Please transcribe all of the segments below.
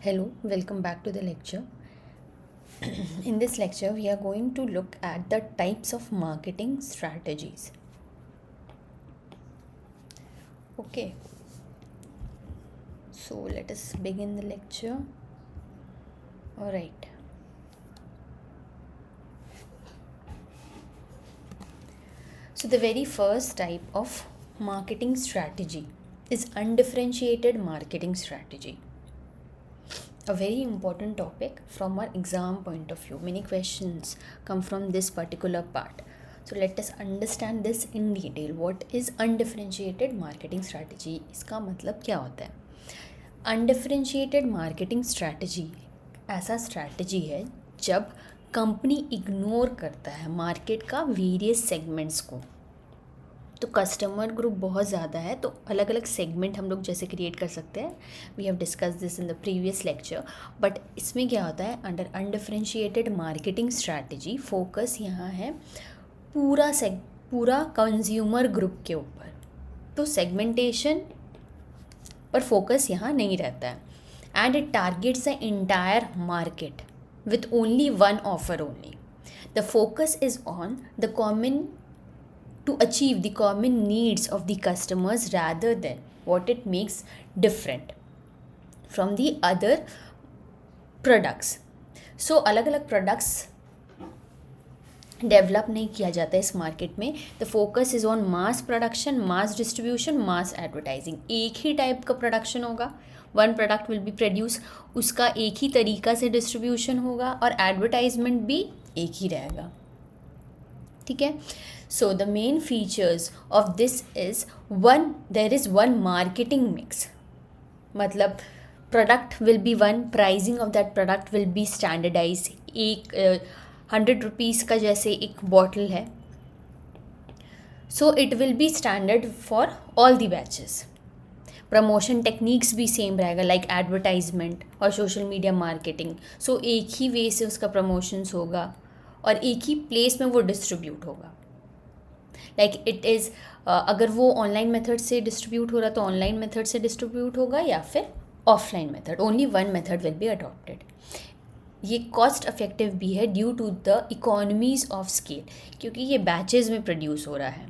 Hello, welcome back to the lecture. In this lecture, we are going to look at the types of marketing strategies. Okay, so let us begin the lecture. All right. So, the very first type of marketing strategy is undifferentiated marketing strategy. A very important topic from our exam point of view. Many questions come from this particular part. So let us understand this in detail. What is undifferentiated marketing strategy? इसका मतलब क्या होता है? Undifferentiated marketing strategy ऐसा strategy है जब company ignore करता है मार्केट का वेरियस सेगमेंट्स को. तो कस्टमर ग्रुप बहुत ज़्यादा है तो अलग अलग सेगमेंट हम लोग जैसे क्रिएट कर सकते हैं. We have discuss this in the previous lecture. But इसमें क्या होता है, under undifferentiated marketing strategy focus यहाँ है पूरा कंज्यूमर ग्रुप के ऊपर. तो सेगमेंटेशन पर फोकस यहाँ नहीं रहता है. And it targets the entire market with only one offer only. The focus is on the common to achieve the common needs of the customers rather than what it makes different from the other products. So अलग अलग products develop नहीं किया जाता है इस market में. The focus is on mass production, mass distribution, mass advertising. एक ही type का प्रोडक्शन होगा, one product will B produce, उसका एक ही तरीका से डिस्ट्रीब्यूशन होगा और एडवर्टाइजमेंट भी एक ही रहेगा. ठीक है. So the main features of this is there is one marketing mix. मतलब product will be one, pricing of that product will be standardise. एक 100 रुपीज़ का जैसे एक बॉटल है, so it will be standard for all the batches. Promotion techniques भी same रहेगा, like advertisement और social media marketing. So एक ही वे से उसका प्रमोशंस होगा और एक ही प्लेस में वो डिस्ट्रीब्यूट होगा. लाइक इट इज़ अगर वो ऑनलाइन मेथड से डिस्ट्रीब्यूट हो रहा तो ऑनलाइन मेथड से डिस्ट्रीब्यूट होगा या फिर offline method. Only one method will be adopted. ये कॉस्ट इफेक्टिव भी है due to the economies of scale, क्योंकि ये बैचेस में प्रोड्यूस हो रहा है.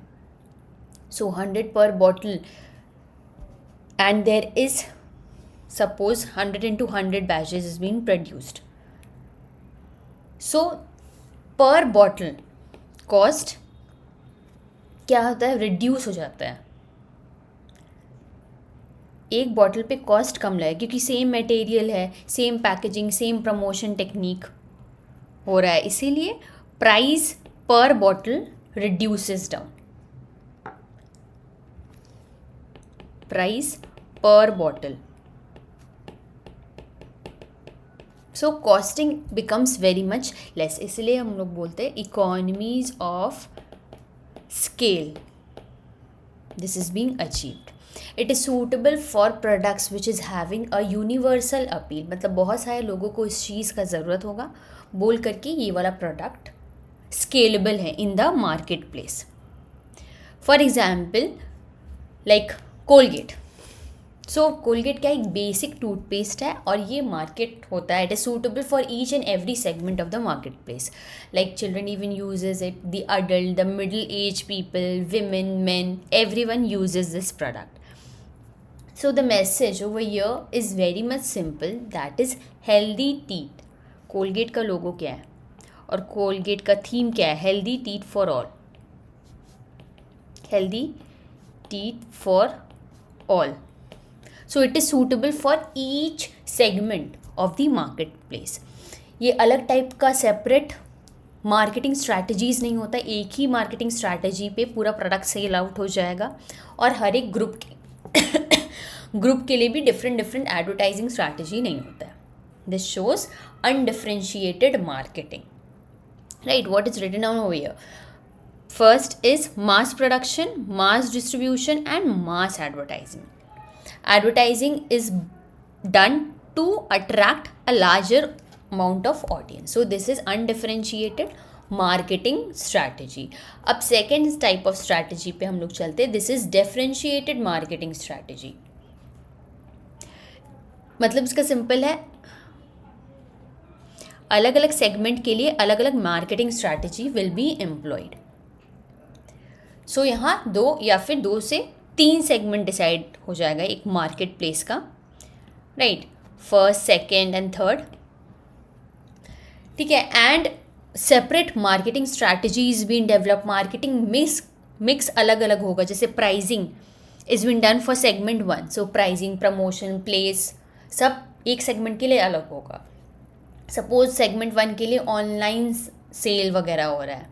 So 100 per bottle and there is suppose 100 into 100 batches is being produced. So per bottle cost क्या होता है, रिड्यूस हो जाता है. एक बॉटल पे कॉस्ट कम लगे क्योंकि सेम मटेरियल है, same packaging, same promotion technique हो रहा है, इसीलिए price per bottle reduces down. Price per bottle. So costing becomes very much less. इसलिए हम लोग बोलते हैं economies of scale. This is being achieved. It is suitable for products which is having a universal appeal. मतलब बहुत सारे लोगों को इस चीज़ का ज़रूरत होगा बोल करके ये वाला प्रोडक्ट स्केलेबल है in the market place. For example like Colgate. So Colgate क्या एक बेसिक टूथपेस्ट है और ये मार्केट होता है. It is suitable for each and every segment of the market place. Like children even uses it, the adult, the middle age people, women, man, every one uses this product. So the message over here is very much simple, that is healthy teeth. Colgate का logo क्या है और Colgate का theme क्या है? Healthy teeth for all. Healthy teeth for all. So it is suitable for each segment of the market place. ये अलग type का सेपरेट मार्केटिंग स्ट्रैटेजीज़ नहीं होता, एक ही मार्केटिंग स्ट्रैटेजी पे पूरा प्रोडक्ट सेल आउट हो जाएगा और हर एक ग्रुप के लिए भी डिफरेंट एडवर्टाइजिंग स्ट्रैटेजी नहीं होता है. This shows undifferentiated marketing. Right, what is written down over here? First is mass production, mass distribution and mass advertising. Advertising is done to attract a larger amount of audience. So this is undifferentiated marketing strategy. अब second type of strategy पे हम लोग चलते हैं. This is differentiated marketing strategy. मतलब इसका simple है, अलग अलग सेगमेंट के लिए अलग अलग marketing strategy will be employed. So यहाँ 2 या फिर 2 से 3 सेगमेंट डिसाइड हो जाएगा एक मार्केट प्लेस का, right, first, second and third. ठीक है. And separate marketing strategies been develop, marketing mix अलग अलग होगा. जैसे pricing is been done for segment 1, so pricing, promotion, place सब एक सेगमेंट के लिए अलग होगा. सपोज सेगमेंट 1 के लिए ऑनलाइन सेल वगैरह हो रहा है,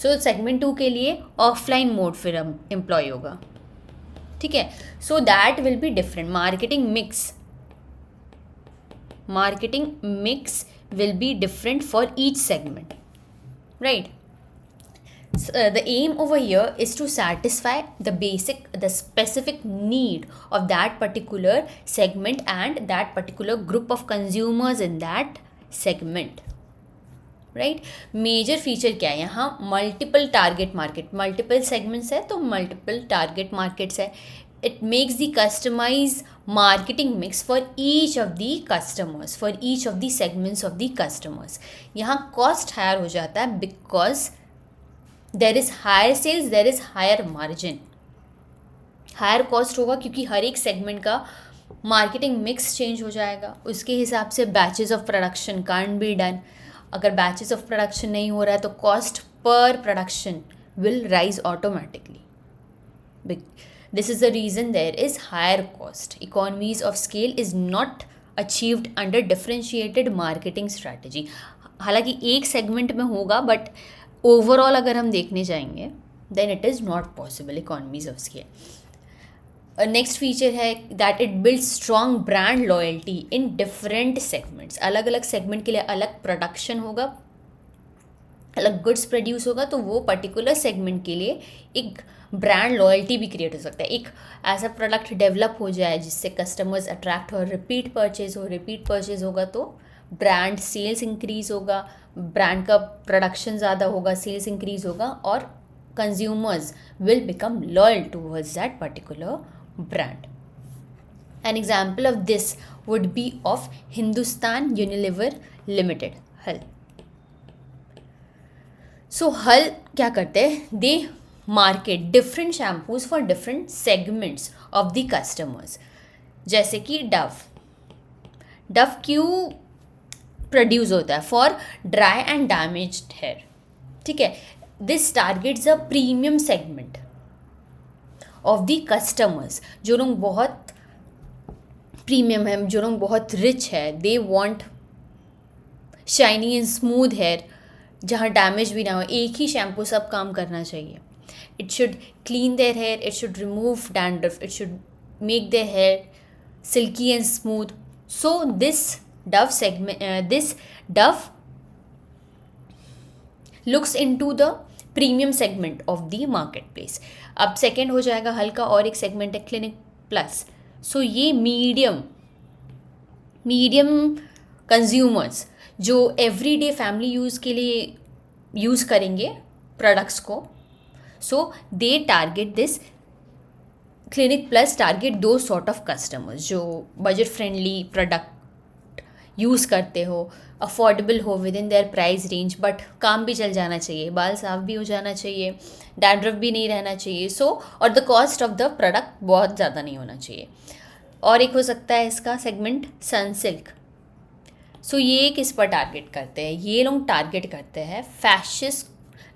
सो सेगमेंट 2 के लिए ऑफलाइन मोड फिर एम्प्लॉय होगा. ठीक है. So that will be different. Marketing mix will be different for each segment, right? So, the aim over here is to satisfy the specific need of that particular segment and that particular group of consumers in that segment, right? Major feature क्या है यहाँ? Multiple target market, multiple segments है तो multiple target markets है. It makes the customized marketing mix for each of the customers, for each of the segments of the customers. यहाँ cost higher हो जाता है because there is higher sales, there is higher margin. higher cost होगा क्योंकि हर एक segment का marketing mix change हो जाएगा. उसके हिसाब से batches of production can't be done. अगर batches of production नहीं हो रहा है तो cost per production will rise automatically. This is the reason there is higher cost. Economies of scale is not achieved under differentiated marketing strategy. हालांकि एक segment में होगा बट ओवरऑल अगर हम देखने जाएंगे then it is not possible economies of scale. Next feature है that it builds strong brand loyalty in different segments. अलग अलग सेगमेंट के लिए अलग प्रोडक्शन होगा, अलग गुड्स प्रोड्यूस होगा, तो वो पर्टिकुलर सेगमेंट के लिए एक ब्रांड लॉयल्टी भी क्रिएट हो सकता है. एक ऐसा प्रोडक्ट डेवलप हो जाए जिससे कस्टमर्स अट्रैक्ट हो, रिपीट परचेज होगा तो ब्रांड सेल्स इंक्रीज होगा, ब्रांड का प्रोडक्शन ज़्यादा होगा, सेल्स इंक्रीज होगा और consumers will become loyal towards that particular brand. An example of this would be of Hindustan Unilever limited, HUL. सो हल क्या करते हैं? They market different shampoos for different segments of the customers. जैसे कि Dove क्यों produce होता है? For dry and damaged hair. ठीक है. This targets a premium segment of the customers. जो लोग बहुत प्रीमियम है, जो लोग बहुत रिच है, they want shiny and smooth hair जहाँ डैमेज भी ना हो. एक ही शैम्पू सब काम करना चाहिए. It should clean their hair, it should remove dandruff, it should make their hair silky and smooth. So this Dove looks into the premium segment of the marketplace. अब सेकेंड हो जाएगा हल्का और एक सेगमेंट है क्लिनिक प्लस. सो ये medium consumers जो everyday family use के लिए यूज़ करेंगे प्रोडक्ट्स को, so they target this. Clinic Plus target दो सॉर्ट ऑफ कस्टमर्स जो बजट फ्रेंडली प्रोडक्ट यूज़ करते हो, अफोर्डेबल हो within their price range, but काम भी चल जाना चाहिए, बाल साफ भी हो जाना चाहिए, डैंड्रफ भी नहीं रहना चाहिए. सो और the cost of the product बहुत ज़्यादा नहीं होना चाहिए. और एक हो सकता है इसका सेगमेंट सनसिल्क. सो ये किस पर टारगेट करते हैं? ये लोग टारगेट करते हैं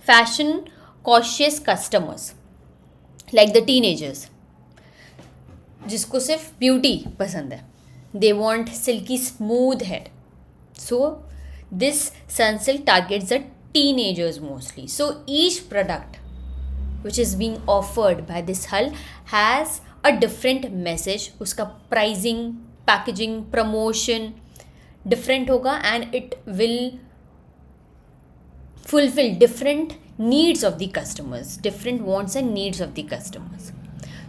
fashion cautious customers like the teenagers जिसको सिर्फ ब्यूटी पसंद है. They want silky smooth hair. So this Sunsilk targets the teenagers mostly. So each product which is being offered by this Hull has a different message. उसका pricing, packaging, promotion different होगा and it will fulfill different needs of the customers, different wants and needs of the customers.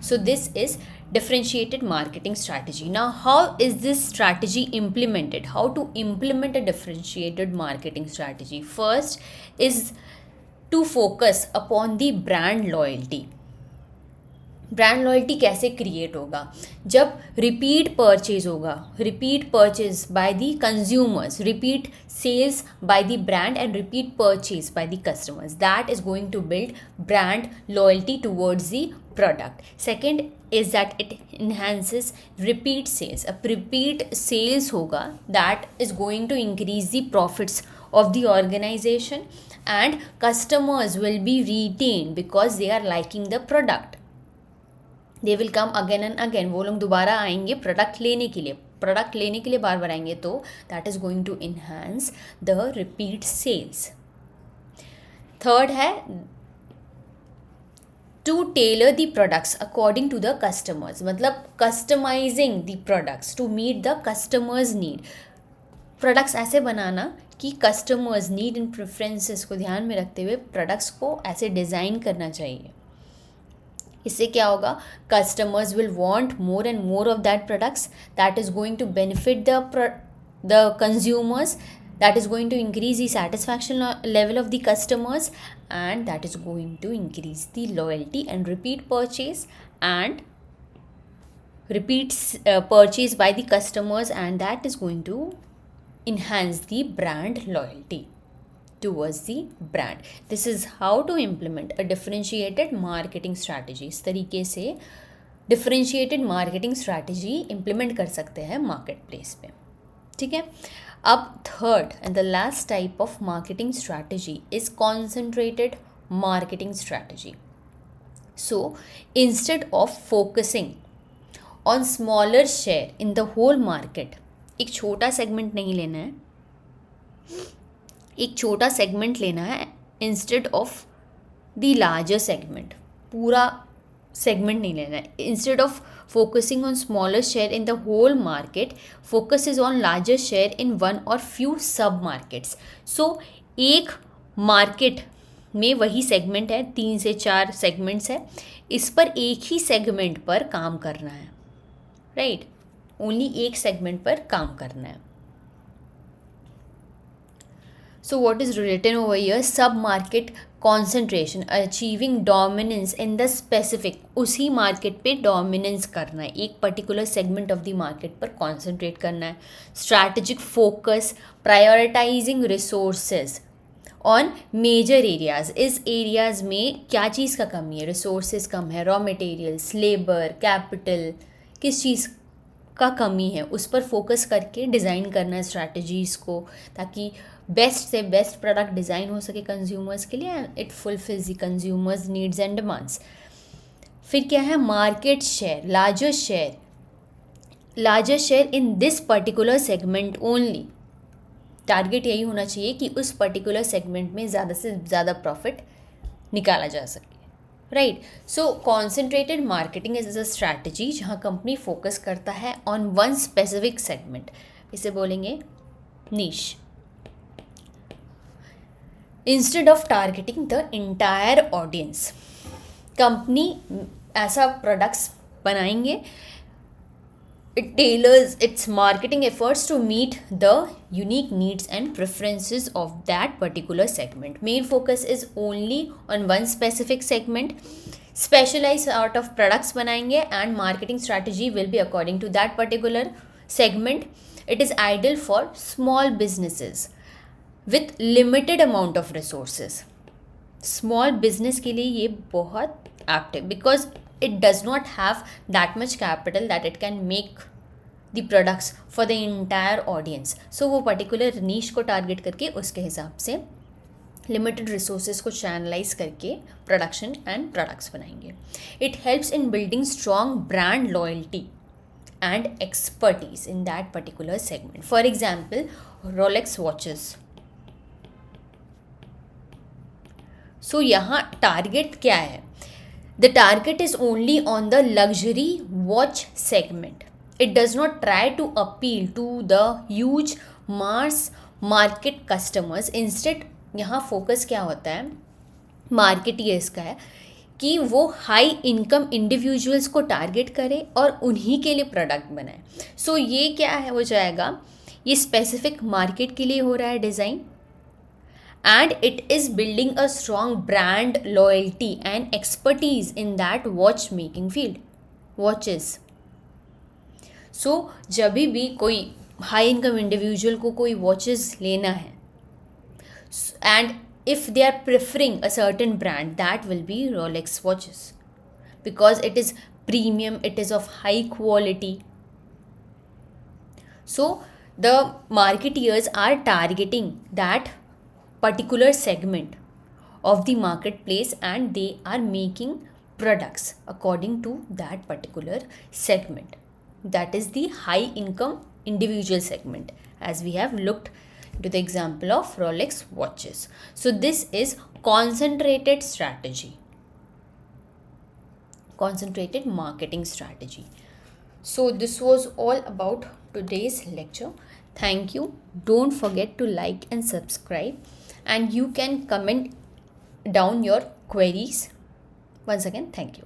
So this is differentiated marketing strategy. Now how is this strategy implemented? How to implement a differentiated marketing strategy? First is to focus upon the brand loyalty. Brand loyalty कैसे create होगा? जब repeat purchase होगा, repeat purchase by the consumers, repeat sales by the brand and repeat purchase by the customers, that is going to build brand loyalty towards the product. Second is that it enhances repeat sales. अब repeat sales होगा, that is going to increase the profits of the organization and customers will be retained because they are liking the product. They will come again and again. वो लोग दोबारा आएंगे product लेने के लिए, बार बार आएंगे, तो that is going to enhance the repeat sales. Third है to tailor the products according to the customers, मतलब customizing the products to meet the customers need. Products ऐसे बनाना कि कस्टमर्स नीड एंड प्रेफरेंसेस को ध्यान में रखते हुए प्रोडक्ट्स को ऐसे डिज़ाइन करना चाहिए. इससे क्या होगा? Customers will want more and more of that products, that is going to benefit the consumers, that is going to increase the satisfaction level of the customers, and that is going to increase the loyalty and repeat purchase and purchase by the customers, and that is going to enhance the brand loyalty towards the brand. This is how to implement a differentiated marketing strategy. इस तरीके से differentiated marketing strategy implement कर सकते हैं market place पे. ठीक है. अब third and the last type of marketing strategy is concentrated marketing strategy. So instead of focusing on smaller share in the whole market, एक छोटा सेगमेंट नहीं लेना है, एक छोटा सेगमेंट लेना है instead of the larger segment. पूरा segment नहीं लेना है. Instead of focusing on smaller share in the whole market, focus is on larger share in one or few sub markets. So एक मार्केट में वही सेगमेंट है, 3 से 4 सेगमेंट्स है, इस पर एक ही सेगमेंट पर काम करना है, राइट? ओनली एक सेगमेंट पर काम करना है. So what is written over here? Sub-market concentration, achieving dominance in the specific. उसी मार्केट पे डोमिनेंस करना है, एक particular segment of the market पर कॉन्सेंट्रेट करना है. Strategic focus, prioritizing resources on major areas. इस एरियाज में क्या चीज़ का कमी है? रिसोर्सेज कम है, रॉ मटेरियल्स, लेबर, कैपिटल, किस चीज़ का कमी है, उस पर फोकस करके डिज़ाइन करना है स्ट्रैटेजीज़ को, ताकि बेस्ट से बेस्ट प्रोडक्ट डिज़ाइन हो सके कंज्यूमर्स के लिए and it fulfils the consumers needs and demands. फिर क्या है? Market share, larger share in this particular segment only. Target यही होना चाहिए कि उस पर्टिकुलर सेगमेंट में ज़्यादा से ज़्यादा प्रॉफिट निकाला जा सके, right? So concentrated marketing is a strategy जहाँ कंपनी फोकस करता है ऑन वन स्पेसिफिक सेगमेंट. इसे बोलेंगे niche. Instead of targeting the entire audience, company ऐसा प्रोडक्ट्स बनाएंगे, it tailors its marketing efforts to meet the unique needs and preferences of that particular segment. Main focus is only on one specific segment. Specialized sort of products बनाएंगे and marketing strategy will be according to that particular segment. It is ideal for small businesses with limited amount of resources. Small business के लिए ये बहुत apt है because it does not have that much capital that it can make the products for the entire audience. So वो particular niche को target करके उसके हिसाब से limited resources को channelize करके production and products बनाएंगे. It helps in building strong brand loyalty and expertise in that particular segment. For example, Rolex watches. So यहाँ target क्या है? The target is only on the luxury watch segment. It does not try to appeal to the huge mass market customers. Instead, यहाँ focus क्या होता है? Marketeers का है कि वो हाई इनकम इंडिविजुअल्स को टारगेट करे और उन्हीं के लिए प्रोडक्ट बनाए. सो ये क्या है हो जाएगा? ये स्पेसिफिक मार्केट के लिए हो रहा है design and it is building a strong brand loyalty and expertise in that watchmaking field, watches. सो जब भी कोई हाई इनकम इंडिविजुअल को कोई वॉचेस लेना है, and if they are preferring a certain brand, that will be Rolex watches, because it is premium, it is of high quality. So the marketeers are targeting that particular segment of the marketplace, and they are making products according to that particular segment, that is the high income individual segment, as we have looked to the example of Rolex watches. So this is concentrated strategy, concentrated marketing strategy. So this was all about today's lecture. Thank you. Don't forget to like and subscribe, and you can comment down your queries. Once again, thank you.